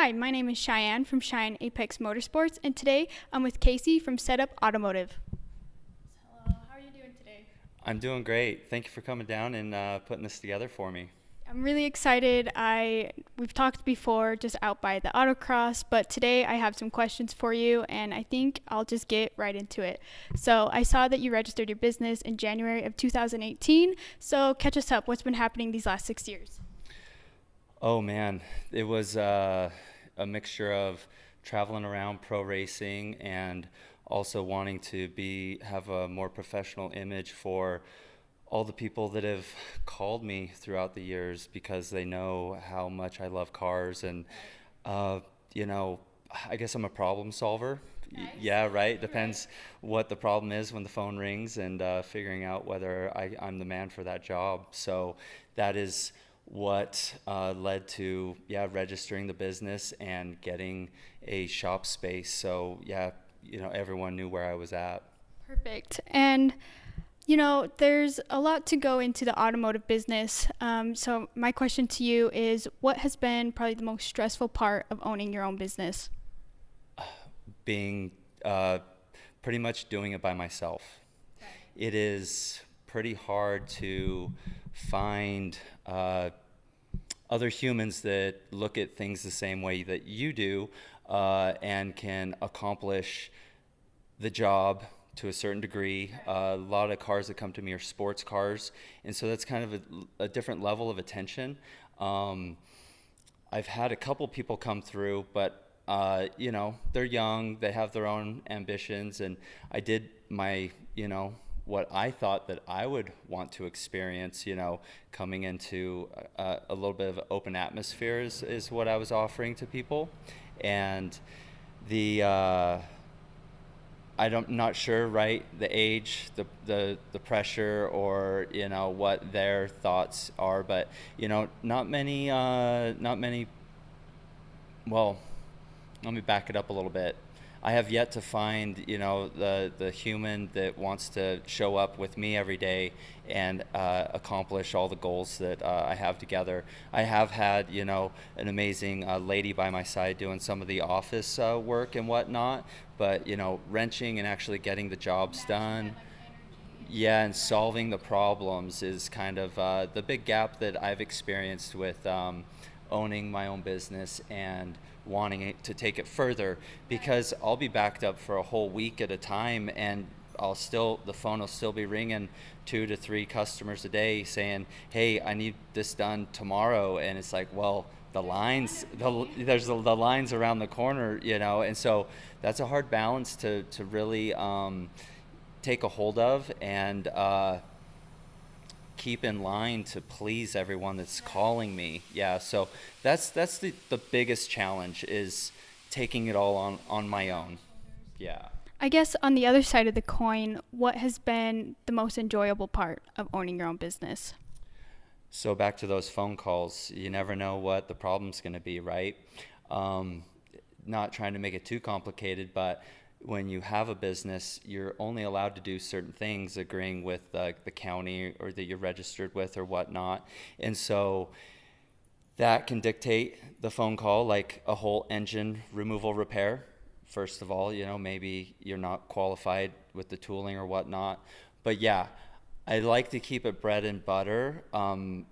Hi, my name is Cheyenne from Cheyenne Apex Motorsports, and today I'm with Casey from Sedep Automotive. Hello, how are you doing today? I'm doing great. Thank you for coming down and putting this together for me. I'm really excited. We've talked before just out by the autocross, but today I have some questions for you, and I think I'll just get right into it. So I saw that you registered your business in January of 2018. So catch us up. What's been happening these last 6 years? Oh man, it was a mixture of traveling around pro racing and also wanting to have a more professional image for all the people that have called me throughout the years because they know how much I love cars and uh, you know, I guess I'm a problem solver. Yeah, right. Depends what the problem is when the phone rings and figuring out whether I'm the man for that job. So that is what led to registering the business and getting a shop space. So yeah, everyone knew where I was at. Perfect. And there's a lot to go into the automotive business. So my question to you is, what has been probably the most stressful part of owning your own business? Being pretty much doing it by myself. It is pretty hard to find other humans that look at things the same way that you do and can accomplish the job to a certain degree. A lot of cars that come to me are sports cars, and so that's kind of a different level of attention. Um, I've had a couple people come through, but they're young, they have their own ambitions, and I did my, what I thought that I would want to experience, coming into a little bit of an open atmosphere is what I was offering to people. And the I'm not sure, right? The age, the pressure, or what their thoughts are, but not many. Well, let me back it up a little bit. I have yet to find, the human that wants to show up with me every day and accomplish all the goals that I have together. I have had, an amazing lady by my side doing some of the office work and whatnot, but wrenching and actually getting the jobs done. Yeah, and solving the problems is kind of the big gap that I've experienced with owning my own business and wanting it to take it further, because I'll be backed up for a whole week at a time, and the phone will still be ringing 2 to 3 customers a day saying, "Hey, I need this done tomorrow," and it's like, well, the lines around the corner, and so that's a hard balance to really take a hold of and keep in line to please everyone that's calling me. Yeah, so that's the biggest challenge is taking it all on my own. Yeah. I guess on the other side of the coin, what has been the most enjoyable part of owning your own business? So back to those phone calls, you never know what the problem's going to be, right? Um, Not trying to make it too complicated, but when you have a business, you're only allowed to do certain things, agreeing with the county or that you're registered with or whatnot. And so that can dictate the phone call, like a whole engine removal repair. First of all, maybe you're not qualified with the tooling or whatnot. But yeah, I like to keep it bread and butter. And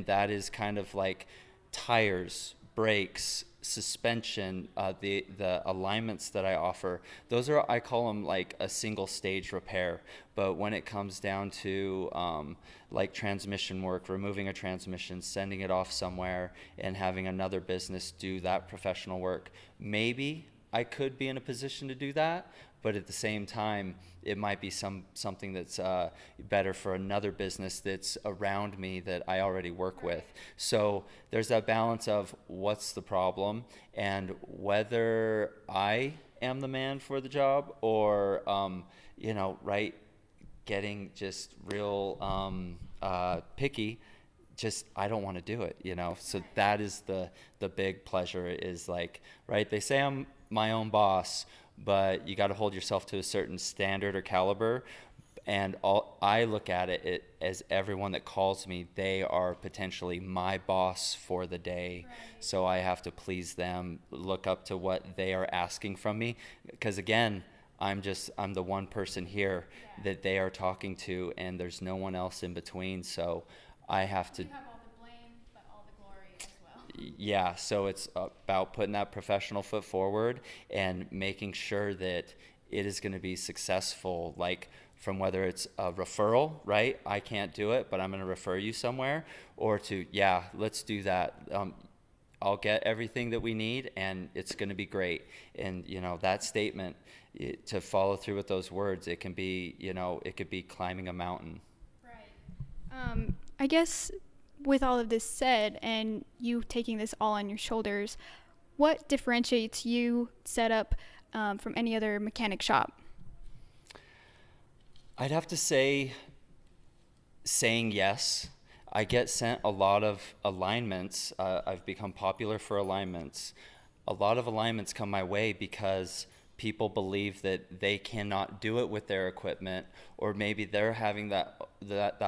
that is kind of like tires, brakes, suspension, the alignments that I offer. Those are, I call them like a single stage repair. But when it comes down to like transmission work, removing a transmission, sending it off somewhere, and having another business do that professional work, maybe I could be in a position to do that, but at the same time, it might be something that's better for another business that's around me that I already work with. So there's that balance of what's the problem and whether I am the man for the job or, right, getting just real picky. Just I don't want to do it, so that is the big pleasure, is like, right, they say I'm my own boss, but you got to hold yourself to a certain standard or caliber, And I look at it as everyone that calls me, they are potentially my boss for the day. Right. So I have to please them, look up to what they are asking from me. Because again, I'm the one person here that they are talking to, and there's no one else in between. So I have to, You have all the blame, but all the glory as well. yeah, so it's about putting that professional foot forward and making sure that it is going to be successful, like from whether it's a referral, right? I can't do it, but I'm going to refer you somewhere, or to, yeah, let's do that. I'll get everything that we need and it's going to be great. And, that statement, to follow through with those words, it can be, it could be climbing a mountain. Right. I guess with all of this said and you taking this all on your shoulders, what differentiates you Setup from any other mechanic shop? I'd have to say saying yes. I get sent a lot of alignments. I've become popular for alignments. A lot of alignments come my way because people believe that they cannot do it with their equipment, or maybe they're having that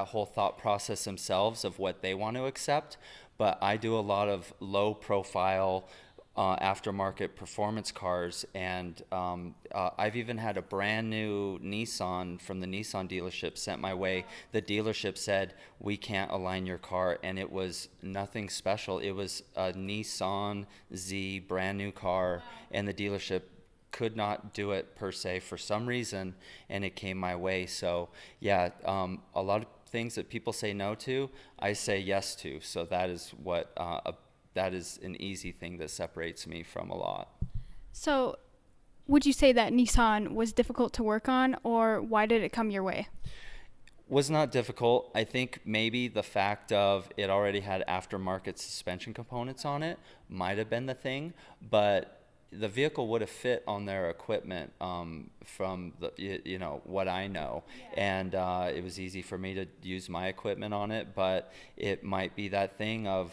whole thought process themselves of what they want to accept. But I do a lot of low profile aftermarket performance cars, and I've even had a brand new Nissan from the Nissan dealership sent my way. The dealership said, we can't align your car, and it was nothing special. It was a Nissan Z brand new car, and the dealership could not do it per se for some reason, and it came my way. So yeah, a lot of things that people say no to, I say yes to. So that is that is an easy thing that separates me from a lot. So, would you say that Nissan was difficult to work on, or why did it come your way? Was not difficult. I think maybe the fact of it already had aftermarket suspension components on it might have been the thing, but the vehicle would have fit on their equipment, from what I know, and it was easy for me to use my equipment on it. But it might be that thing of,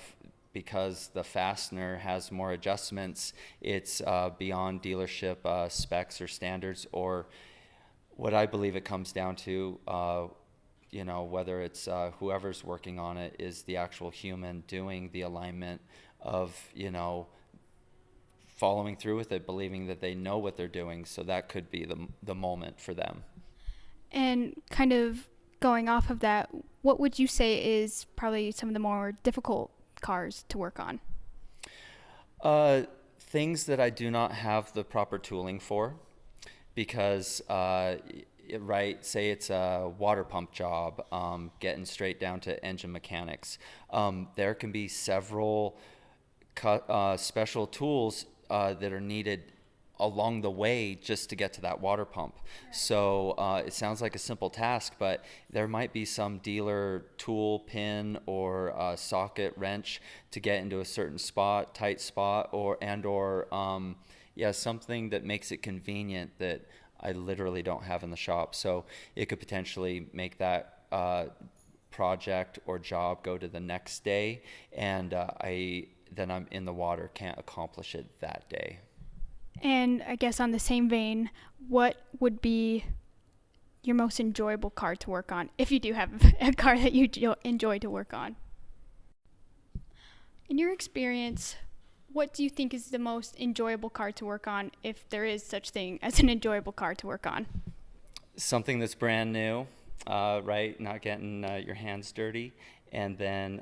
because the fastener has more adjustments, it's beyond dealership specs or standards, or what I believe it comes down to. Whether it's whoever's working on it is the actual human doing the alignment of, following through with it, believing that they know what they're doing. So that could be the moment for them. And kind of going off of that, what would you say is probably some of the more difficult cars to work on? Things that I do not have the proper tooling for, because right, say it's a water pump job, getting straight down to engine mechanics. There can be several special tools that are needed along the way just to get to that water pump. So it sounds like a simple task, but there might be some dealer tool, pin, or socket, wrench to get into a certain spot, tight spot, or something that makes it convenient that I literally don't have in the shop. So it could potentially make that project or job go to the next day, and then I'm in the water, can't accomplish it that day. And I guess on the same vein, what would be your most enjoyable car to work on, if you do have a car that you enjoy to work on? In your experience, what do you think is the most enjoyable car to work on, if there is such thing as an enjoyable car to work on? Something that's brand new, right? Not getting your hands dirty, and then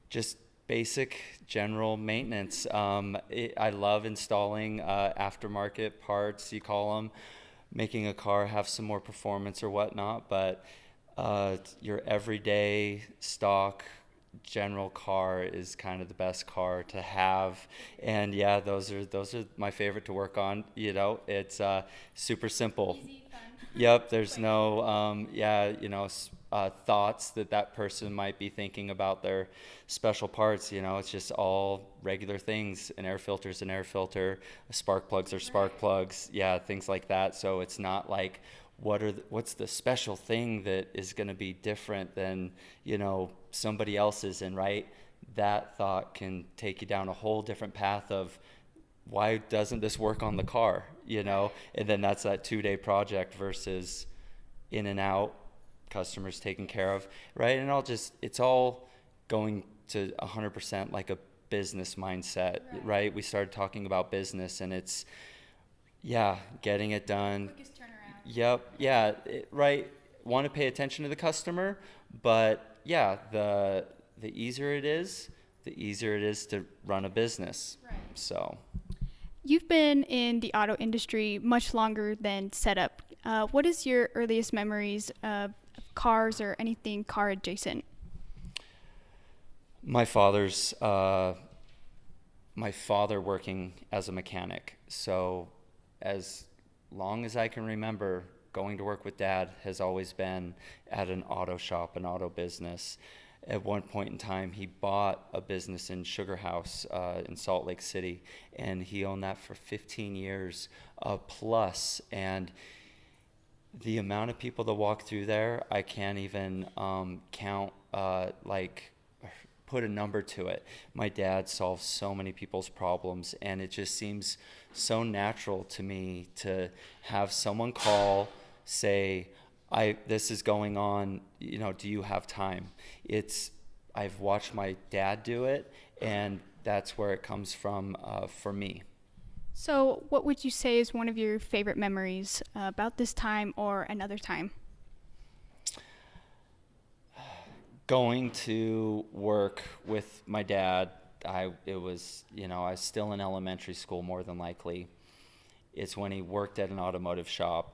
just basic general maintenance. I love installing aftermarket parts, you call them, making a car have some more performance or whatnot. But your everyday stock general car is kind of the best car to have. And yeah, those are my favorite to work on. It's super simple. Easy, fun. Yep, there's no thoughts that person might be thinking about their special parts. It's just all regular things. An air filter is an air filter, spark plugs are spark plugs, yeah, things like that. So it's not like what's the special thing that is going to be different than somebody else's. And right, that thought can take you down a whole different path of, why doesn't this work on the car? And then that's that 2-day project versus in and out, customers taken care of, right? And it's all going to 100% like a business mindset, right? We started talking about business, and it's, yeah, getting it done. Quickest turnaround. Yep, yeah, right. Want to pay attention to the customer, but yeah, the easier it is, the easier it is to run a business. Right. So, You've been in the auto industry much longer than Sedep. What is your earliest memories of cars or anything car adjacent? my father's my father working as a mechanic. So, as long as I can remember, going to work with dad has always been at an auto shop, an auto business. At one point in time, he bought a business in Sugar House in Salt Lake City, and he owned that for 15 years plus. And the amount of people that walk through there, I can't even count, like, put a number to it. My dad solves so many people's problems, and it just seems so natural to me to have someone call, say, this is going on, do you have time? I've watched my dad do it, and that's where it comes from for me. So, what would you say is one of your favorite memories about this time or another time? Going to work with my dad, it was, I was still in elementary school, more than likely. It's when he worked at an automotive shop.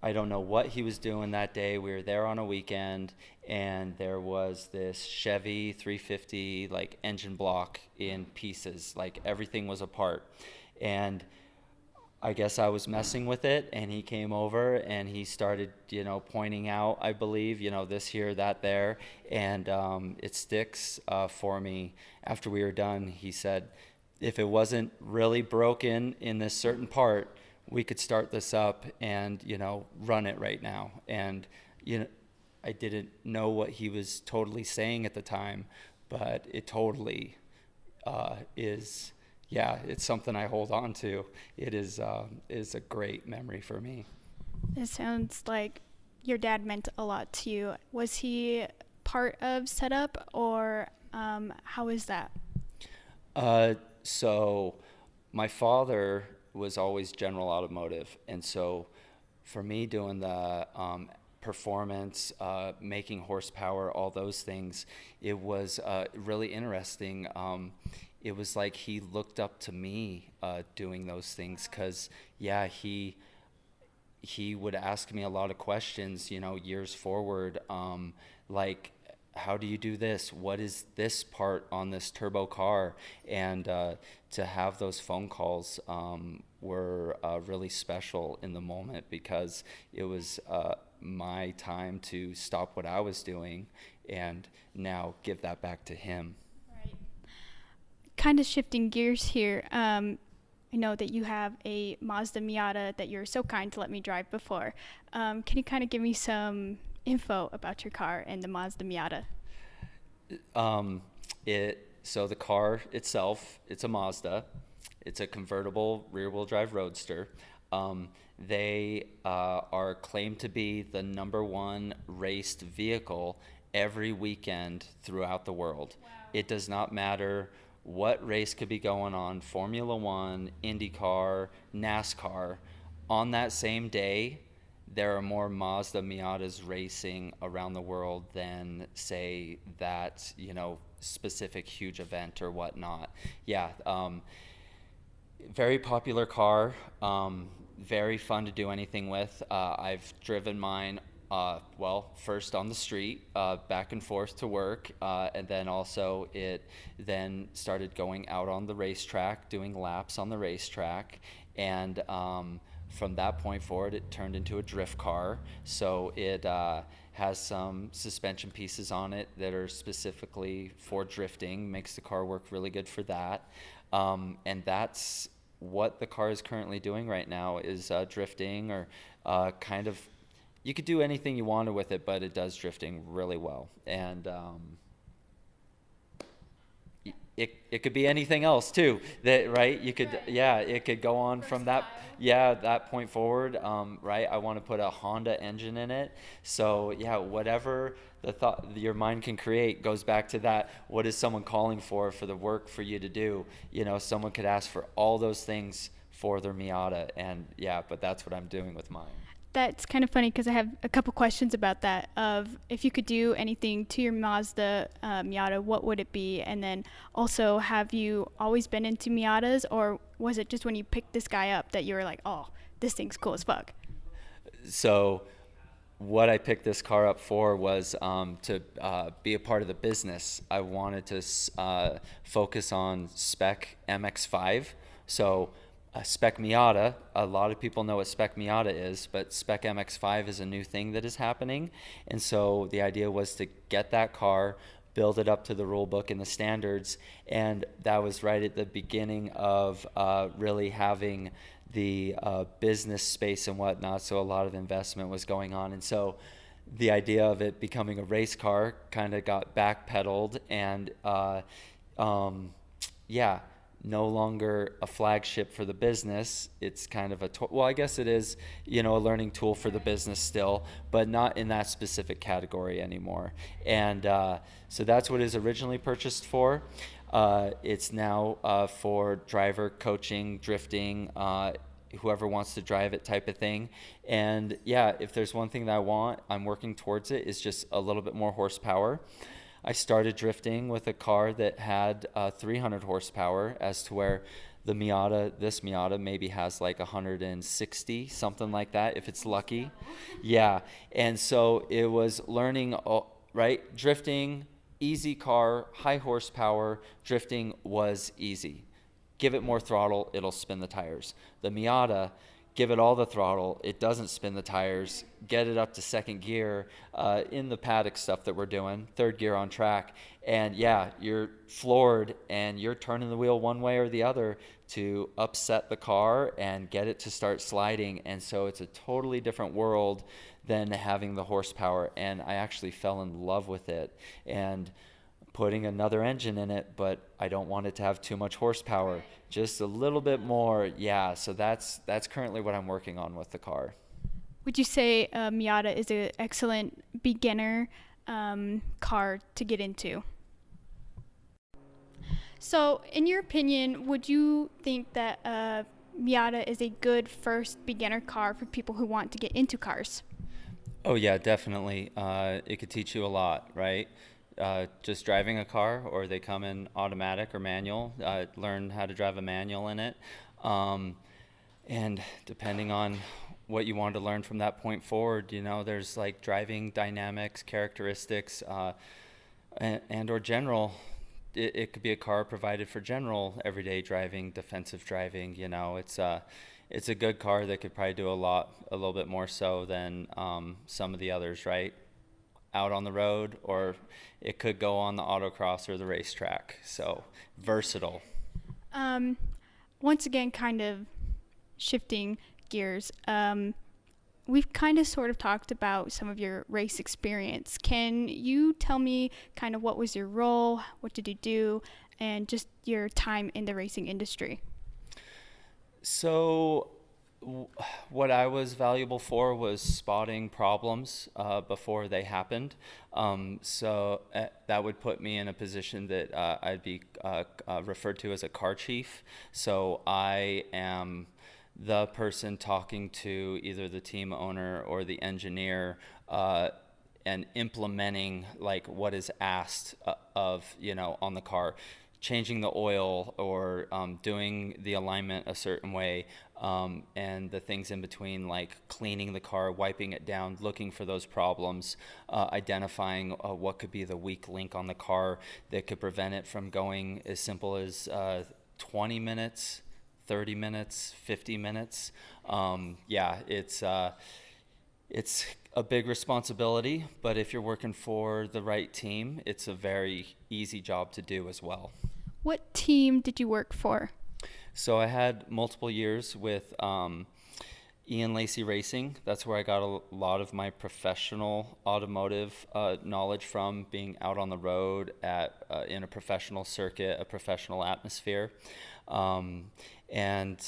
I don't know what he was doing that day. We were there on a weekend, and there was this Chevy 350 like engine block in pieces, like everything was apart. And I guess I was messing with it, and he came over and he started, pointing out, I believe, this here, that there, and it sticks for me. After we were done, he said, if it wasn't really broken in this certain part, we could start this up and, run it right now. And, I didn't know what he was totally saying at the time, but it totally is, yeah, it's something I hold on to. It is a great memory for me. It sounds like your dad meant a lot to you. Was he part of Setup, or how is that? So my father was always General Automotive, and so for me doing the performance, making horsepower, all those things, it was really interesting. It was like he looked up to me doing those things, because yeah, he would ask me a lot of questions, years forward, like, how do you do this? What is this part on this turbo car? And to have those phone calls were really special in the moment, because it was my time to stop what I was doing and now give that back to him. Right. Kind of shifting gears here. I know that you have a Mazda Miata that you're so kind to let me drive before. Can you kind of give me some info about your car and the Mazda Miata? Um, so the car itself, it's a Mazda. It's a convertible rear-wheel drive roadster. They are claimed to be the number one raced vehicle every weekend throughout the world. Wow. It does not matter what race could be going on, Formula One, IndyCar, NASCAR. On that same day, there are more Mazda Miatas racing around the world than, say, that, specific huge event or whatnot. Yeah, very popular car, very fun to do anything with. I've driven mine, first on the street, back and forth to work, and then also it then started going out on the racetrack, doing laps on the racetrack, and from that point forward, it turned into a drift car. So it has some suspension pieces on it that are specifically for drifting, makes the car work really good for that. And that's what the car is currently doing right now, is drifting, or kind of, you could do anything you wanted with it, but it does drifting really well. And it could be anything else too. That right? You could Right. yeah, it could go on from that Versatile. yeah that point forward. Right? I want to put a Honda engine in it. So yeah, whatever the thought your mind can create goes back to that. What is someone calling for the work for you to do? You know, someone could ask for all those things for their Miata, and yeah, but that's what I'm doing with mine. That's kind of funny because I have a couple questions about that. Of if you could do anything to your Mazda Miata, what would it be? And then also, have you always been into Miatas, or was it just when you picked this guy up that you were like, oh, this thing's cool as fuck? So what I picked this car up for was to be a part of the business. I wanted to focus on spec MX5. So spec Miata, a lot of people know what spec Miata is, but spec MX5 is a new thing that is happening. And so the idea was to get that car, build it up to the rule book and the standards. And that was right at the beginning of really having the business space and whatnot. So a lot of investment was going on. And so the idea of it becoming a race car kind of got backpedaled and um, yeah, no longer a flagship for the business. It's kind of well, I guess it is, a learning tool for the business still, but not in that specific category anymore. And so that's what it is originally purchased for. It's now for driver coaching, drifting, whoever wants to drive it type of thing. And yeah, if there's one thing that I'm working towards it is just a little bit more horsepower. I started drifting with a car that had 300 horsepower, as to where this Miata maybe has like 160, something like that, if it's lucky. Yeah. And so it was learning, right? Drifting, easy car, high horsepower. Drifting was easy. Give it more throttle, it'll spin the tires. The Miata, give it all the throttle, it doesn't spin the tires. Get it up to second gear in the paddock stuff that we're doing, third gear on track. And yeah, you're floored and you're turning the wheel one way or the other to upset the car and get it to start sliding. And so it's a totally different world than having the horsepower. And I actually fell in love with it. And putting another engine in it, but I don't want it to have too much horsepower. Just a little bit more. Yeah, so that's currently what I'm working on with the car. Would you say Miata is an excellent beginner car to get into? So, in your opinion, would you think that Miata is a good first beginner car for people who want to get into cars? Oh yeah, definitely. It could teach you a lot, right? Just driving a car, or they come in automatic or manual. Learn how to drive a manual in it. Um, and depending on what you want to learn from that point forward, there's like driving dynamics, characteristics, and or general. It could be a car provided for general everyday driving, defensive driving. It's a good car that could probably do a little bit more so than some of the others, right? Out on the road, or it could go on the autocross or the racetrack. So versatile. Um, Once again, kind of shifting gears, we've kind of sort of talked about some of your race experience. Can you tell me kind of what was your role, what did you do, and just your time in the racing industry? So what I was valuable for was spotting problems before they happened. That would put me in a position that I'd be referred to as a car chief. So I am the person talking to either the team owner or the engineer and implementing like what is asked on the car, changing the oil or doing the alignment a certain way, and the things in between, like cleaning the car, wiping it down, looking for those problems, identifying what could be the weak link on the car that could prevent it from going as simple as 20 minutes, 30 minutes, 50 minutes. It's a big responsibility, but if you're working for the right team, it's a very easy job to do as well. What team did you work for? So I had multiple years with Ian Lacey Racing. That's where I got a lot of my professional automotive knowledge from, being out on the road at in a professional circuit, a professional atmosphere. Um, and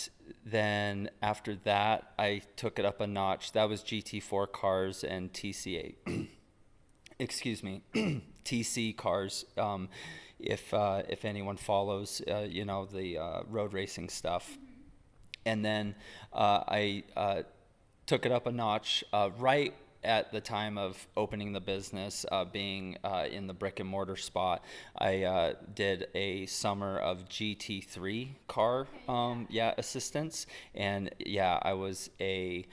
then after that, I took it up a notch. That was GT4 cars and TC8. Excuse me, TC cars. If anyone follows, the road racing stuff. And then I took it up a notch right at the time of opening the business, being in the brick and mortar spot. I did a summer of GT3 car assistance, and I was a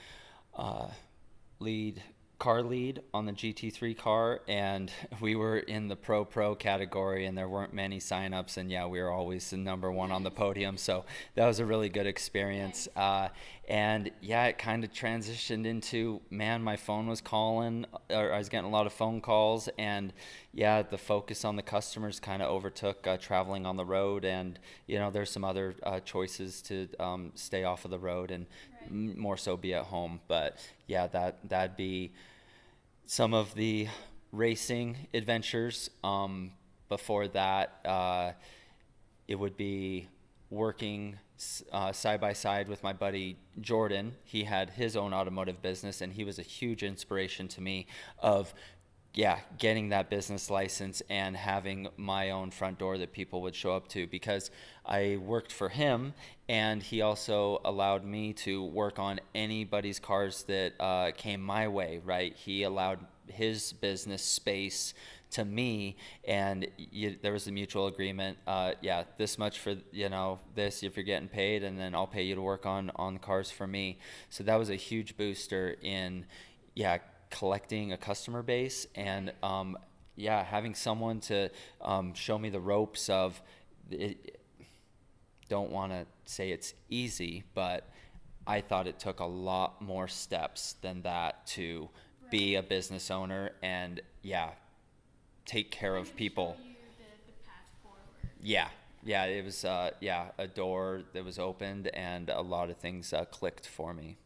lead car lead on the GT3 car, and we were in the pro category, and there weren't many signups, and we were always the number one on the podium, so that was a really good experience. And it kind of transitioned into, man, my phone was calling, or I was getting a lot of phone calls, and the focus on the customers kind of overtook traveling on the road, and there's some other choices to stay off of the road and more so be at home. But that'd be some of the racing adventures. Before that, it would be working side by side with my buddy Jordan. He had his own automotive business, and he was a huge inspiration to me of getting that business license and having my own front door that people would show up to, because I worked for him, and he also allowed me to work on anybody's cars that came my way, right? He allowed his business space to me, and there was a mutual agreement, this much for this if you're getting paid, and then I'll pay you to work on cars for me. So that was a huge booster in collecting a customer base, and having someone to show me the ropes of it. Don't want to say it's easy, but I thought it took a lot more steps than that to be a business owner and take care of people. It was a door that was opened, and a lot of things clicked for me.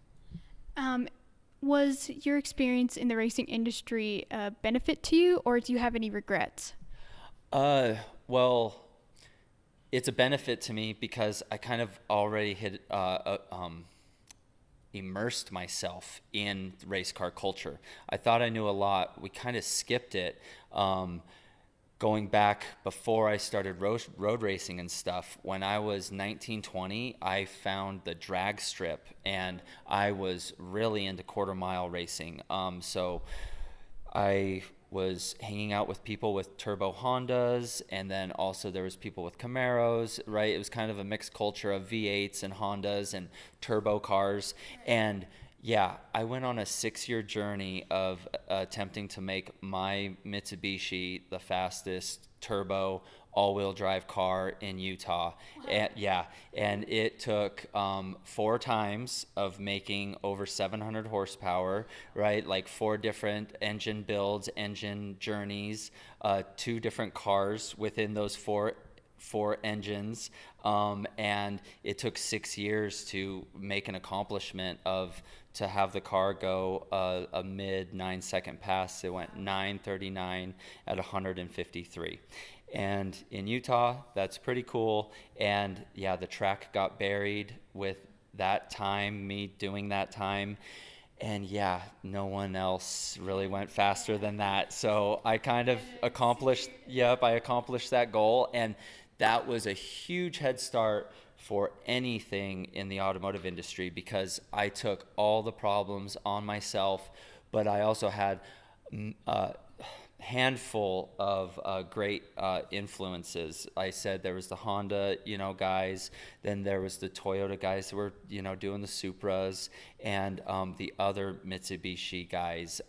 Was your experience in the racing industry a benefit to you, or do you have any regrets? Well, it's a benefit to me because I kind of already had immersed myself in race car culture. I thought I knew a lot. We kind of skipped it. Going back before I started road racing and stuff, when I was 19, 20, I found the drag strip, and I was really into quarter mile racing. So I was hanging out with people with turbo Hondas, and then also there was people with Camaros, right? It was kind of a mixed culture of V8s and Hondas and turbo cars. And I went on a 6-year journey of attempting to make my Mitsubishi the fastest turbo all-wheel drive car in Utah. Wow. And it took 4 times of making over 700 horsepower, right? Like 4 different engine builds, engine journeys, 2 different cars within those four engines, and it took 6 years to make an accomplishment of to have the car go a mid 9-second pass. It went 9:39 at 153. And in Utah, that's pretty cool. And the track got buried with that time, me doing that time. And no one else really went faster than that. So I kind of accomplished that goal. And that was a huge head start for anything in the automotive industry, because I took all the problems on myself, but I also had a handful of great influences. I said there was the Honda, guys, then there was the Toyota guys that were, doing the Supras, and the other Mitsubishi guys.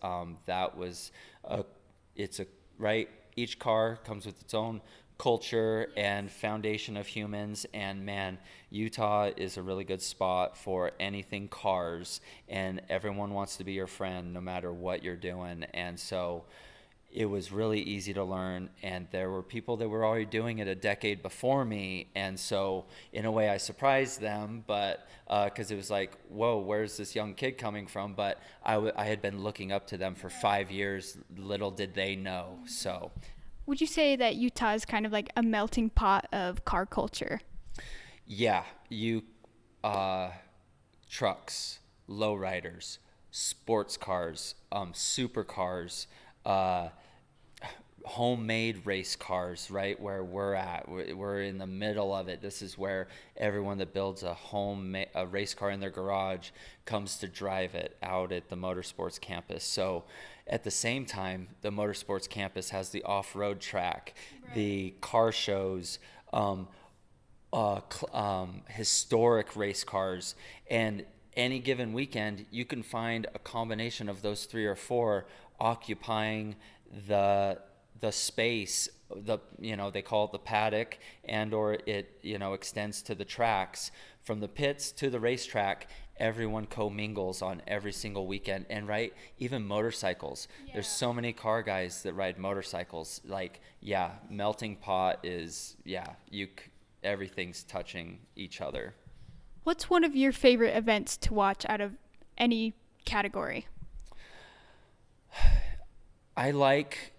Each car comes with its own culture and foundation of humans, and man, Utah is a really good spot for anything cars, and everyone wants to be your friend no matter what you're doing. And so it was really easy to learn, and there were people that were already doing it a decade before me, and so in a way I surprised them, but because it was like, whoa, where's this young kid coming from? But I had been looking up to them for 5 years. Little did they know. So Would you say that Utah is kind of like a melting pot of car culture? yeah, you uh, trucks, lowriders, sports cars, supercars, uh, homemade race cars, right where we're at. We're in the middle of it. This is where everyone that builds a race car in their garage comes to drive it out at the motorsports campus. So at the same time, the motorsports campus has the off-road track, the car shows, historic race cars, and any given weekend you can find a combination of those three or four occupying the space. They call it the paddock, and or it extends to the tracks. From the pits to the racetrack, everyone commingles on every single weekend. And right, even motorcycles, there's so many car guys that ride motorcycles. Like, yeah, melting pot is, yeah, everything's touching each other. What's one of your favorite events to watch out of any category? I like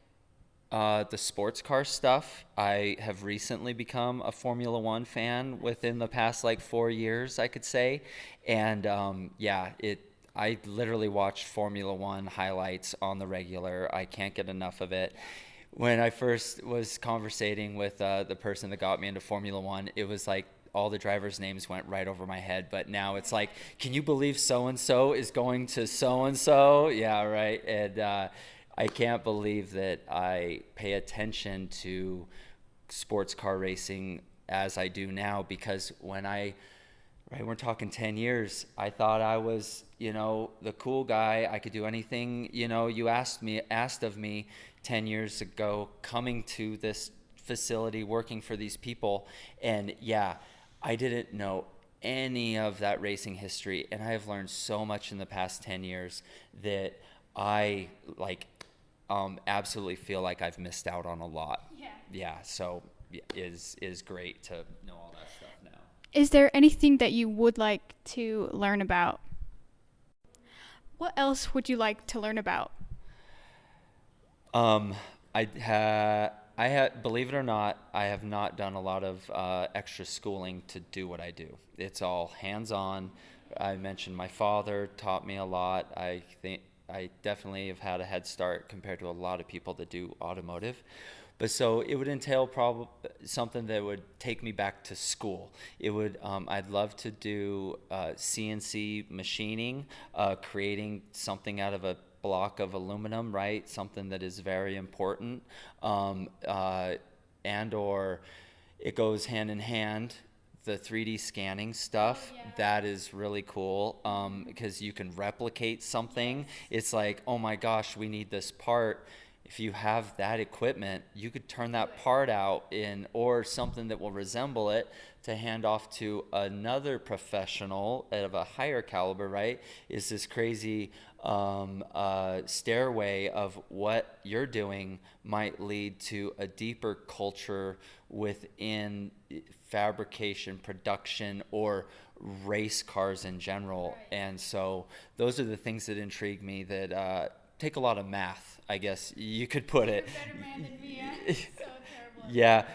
the sports car stuff. I have recently become a Formula One fan within the past like 4 years, I could say. And yeah, I literally watch Formula One highlights on the regular. I can't get enough of it. When I first was conversating with the person that got me into Formula One, it was like all the drivers' names went right over my head. But now it's like, can you believe so and so is going to so and so? Yeah, right. And I can't believe that I pay attention to sports car racing as I do now, because right, we're talking 10 years, I thought I was, the cool guy. I could do anything, you asked of me 10 years ago, coming to this facility, working for these people. And yeah, I didn't know any of that racing history. And I have learned so much in the past 10 years that I absolutely feel like I've missed out on a lot. Yeah. So is great to know all that stuff now. Is there anything that you would like to learn about? What else would you like to learn about? Um, believe it or not, I have not done a lot of extra schooling to do what I do. It's all hands-on. I mentioned my father taught me a lot. I think I definitely have had a head start compared to a lot of people that do automotive. But so it would entail probably something that would take me back to school. It would, I'd love to do CNC machining, creating something out of a block of aluminum, right? Something that is very important, and or it goes hand in hand. The 3D scanning stuff, that is really cool, because you can replicate something. It's like, oh my gosh, we need this part. If you have that equipment, you could turn that part out or something that will resemble it, to hand off to another professional of a higher caliber, right? Is this crazy stairway of what you're doing might lead to a deeper culture within fabrication, production, or race cars in general. Right. And so those are the things that intrigue me, that take a lot of math, I guess you could put it. You're a better man than me. I'm so terrible. Yeah,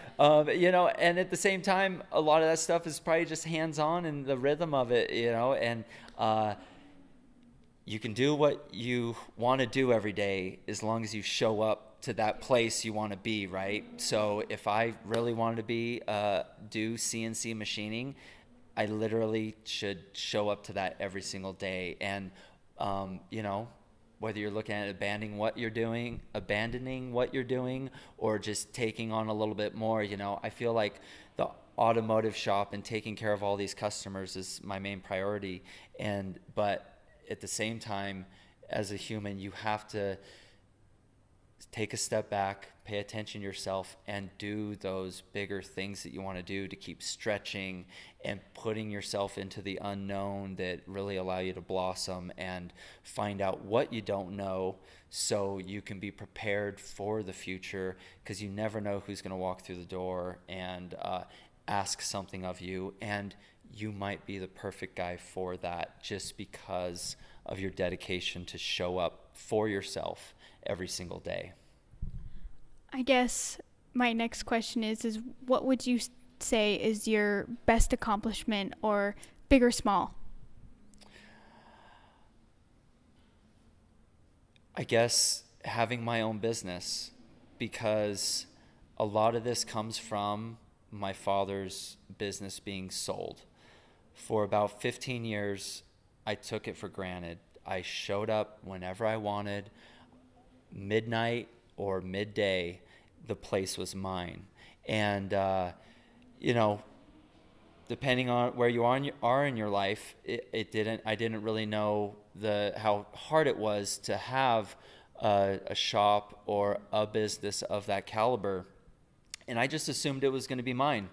and at the same time, a lot of that stuff is probably just hands-on and the rhythm of it, and you can do what you want to do every day as long as you show up to that place you want to be, right? So if I really wanted to do CNC machining, I literally should show up to that every single day. And whether you're looking at abandoning what you're doing, or just taking on a little bit more, I feel like the automotive shop and taking care of all these customers is my main priority. But at the same time, as a human, you have to take a step back, pay attention to yourself, and do those bigger things that you want to do to keep stretching and putting yourself into the unknown that really allow you to blossom and find out what you don't know so you can be prepared for the future, because you never know who's going to walk through the door and ask something of you, and you might be the perfect guy for that just because of your dedication to show up for yourself every single day. I guess my next question is what would you say is your best accomplishment, or big or small? I guess having my own business, because a lot of this comes from my father's business being sold. For about 15 years, I took it for granted. I showed up whenever I wanted, midnight or midday, the place was mine. And, you know, depending on where you are in your life, I didn't really know how hard it was to have a shop or a business of that caliber. And I just assumed it was going to be mine.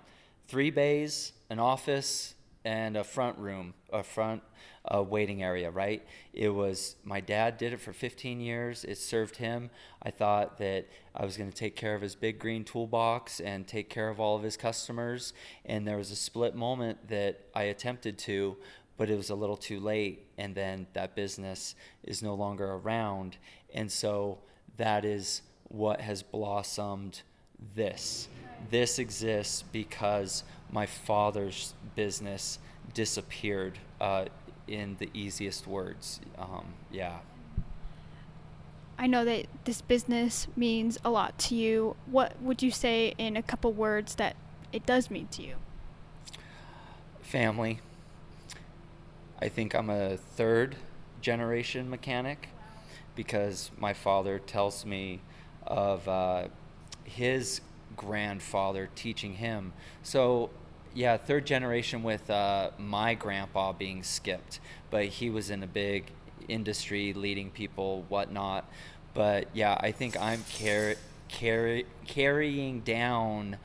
3 bays, an office, and a front room, a front waiting area, right? It was, my dad did it for 15 years. It served him. I thought that I was going to take care of his big green toolbox and take care of all of his customers. And there was a split moment that I attempted to, but it was a little too late. And then that business is no longer around. And so that is what has blossomed this. This exists because my father's business disappeared, in the easiest words. Yeah. I know that this business means a lot to you. What would you say in a couple words that it does mean to you? Family. I think I'm a third generation mechanic, because my father tells me of his grandfather teaching him. So yeah, third generation with my grandpa being skipped, but he was in a big industry, leading people, whatnot. But yeah, I think I'm carrying down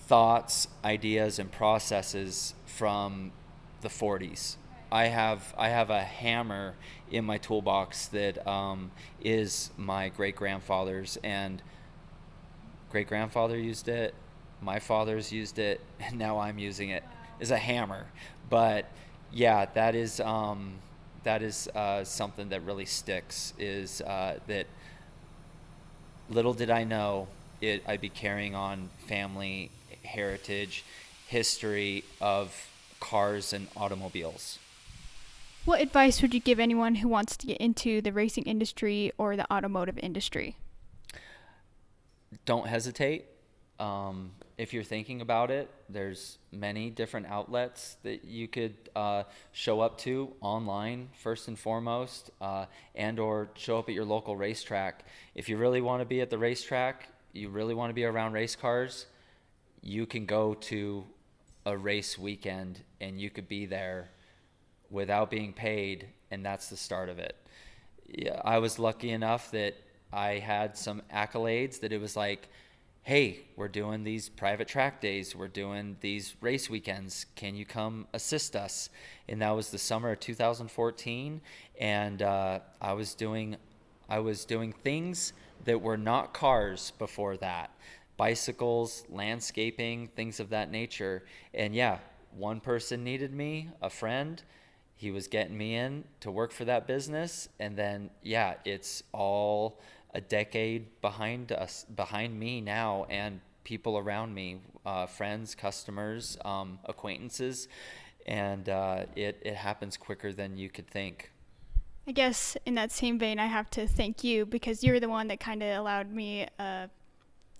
thoughts, ideas, and processes from the 40s. I have a hammer in my toolbox that is my great grandfather's, and great grandfather used it, my father's used it, and now I'm using it as a hammer. But yeah, that is something that really sticks. Is that little did I know I'd be carrying on family heritage, history of cars and automobiles. What advice would you give anyone who wants to get into the racing industry or the automotive industry? Don't hesitate. If you're thinking about it, there's many different outlets that you could show up to online, first and foremost, and or show up at your local racetrack. If you really want to be at the racetrack, you really want to be around race cars, you can go to a race weekend and you could be there without being paid, and that's the start of it. Yeah, I was lucky enough that I had some accolades that it was like, hey, we're doing these private track days, we're doing these race weekends, can you come assist us? And that was the summer of 2014, and I was doing things that were not cars before that, bicycles, landscaping, things of that nature. And yeah, one person needed me, a friend. He was getting me in to work for that business, and then yeah, it's all a decade behind me now, and people around me, friends, customers, acquaintances, and it happens quicker than you could think. I guess in that same vein, I have to thank you because you're the one that kind of allowed me,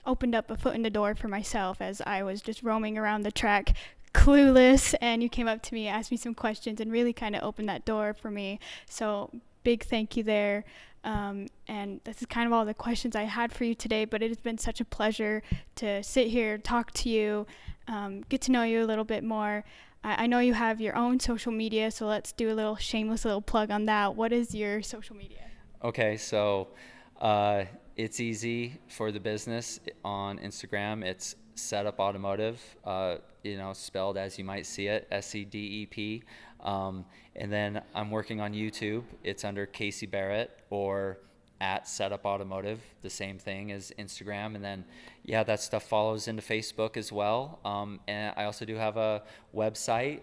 opened up a foot in the door for myself as I was just roaming around the track clueless, and you came up to me, asked me some questions, and really kind of opened that door for me. So big thank you there. And this is kind of all the questions I had for you today, but it has been such a pleasure to sit here, talk to you, get to know you a little bit more. I know you have your own social media, so let's do a little shameless little plug on that. What is your social media? Okay, so It's easy for the business on Instagram. It's Sedep Automotive, spelled as you might see it, SEDEP. And then I'm working on YouTube. It's under Casey Barrett or at Sedep Automotive, the same thing as Instagram. And then, yeah, that stuff follows into Facebook as well. And I also do have a website,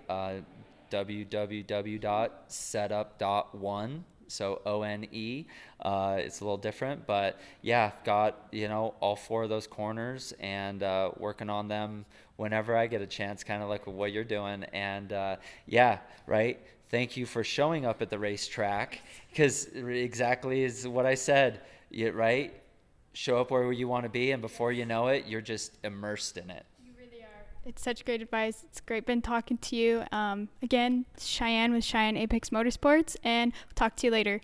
www.setup.one. So ONE. It's a little different, but yeah, got all four of those corners and working on them whenever I get a chance, kind of like what you're doing. And yeah, right. Thank you for showing up at the racetrack, because exactly is what I said. Right. Show up where you want to be, and before you know it, you're just immersed in it. You really are. It's such great advice. It's great been talking to you. Again, Cheyenne with Cheyenne Apex Motorsports, and we'll talk to you later.